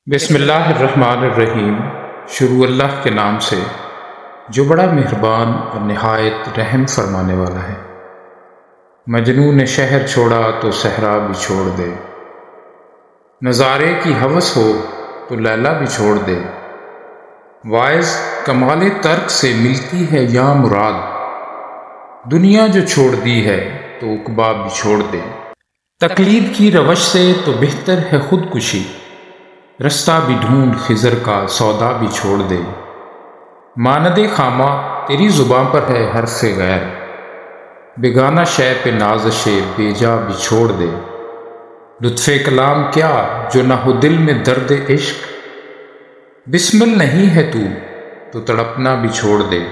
بسم اللہ الرحمن الرحیم۔ شروع اللہ کے نام سے جو بڑا مہربان اور نہایت رحم فرمانے والا ہے۔ مجنوں نے شہر چھوڑا تو صحرا بھی چھوڑ دے، نظارے کی ہوس ہو تو لیلا بھی چھوڑ دے۔ واعظ کمال ترک سے ملتی ہے یا مراد، دنیا جو چھوڑ دی ہے تو عقبا بھی چھوڑ دے۔ تقلید کی روش سے تو بہتر ہے خودکشی، رستہ بھی ڈھونڈ خضر کا سودا بھی چھوڑ دے۔ ماند خامہ تیری زباں پر ہے حرف غیر، بیگانہ شے پہ نازش بیجا بھی چھوڑ دے۔ لطف کلام کیا جو نہ ہو دل میں درد عشق، بسمل نہیں ہے تو تڑپنا بھی چھوڑ دے۔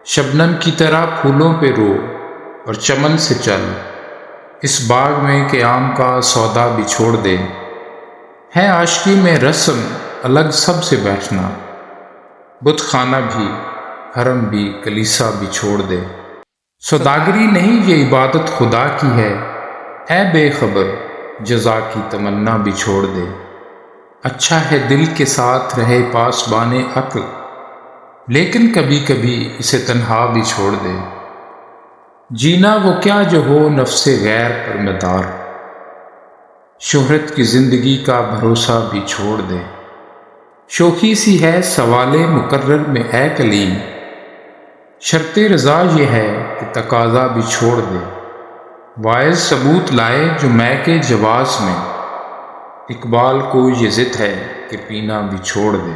شبنم کی طرح پھولوں پہ رو اور چمن سے چل، اس باغ میں کہ آم کا سودا بھی چھوڑ دے۔ ہے عاشقی میں رسم الگ سب سے بیٹھنا، بت خانہ بھی حرم بھی کلیسا بھی چھوڑ دے۔ سوداگری نہیں یہ عبادت خدا کی ہے، اے بے خبر جزا کی تمنا بھی چھوڑ دے۔ اچھا ہے دل کے ساتھ رہے پاسبان عقل، لیکن کبھی کبھی اسے تنہا بھی چھوڑ دے۔ جینا وہ کیا جو ہو نفس غیر پر مدار، شہرت کی زندگی کا بھروسہ بھی چھوڑ دے۔ شوخی سی ہے سوال مقرر میں اے کلیم، شرط رضا یہ ہے کہ تقاضا بھی چھوڑ دے۔ واعظ ثبوت لائے جو میں کے جواز میں، اقبال کو یہ ضد ہے کہ پینا بھی چھوڑ دے۔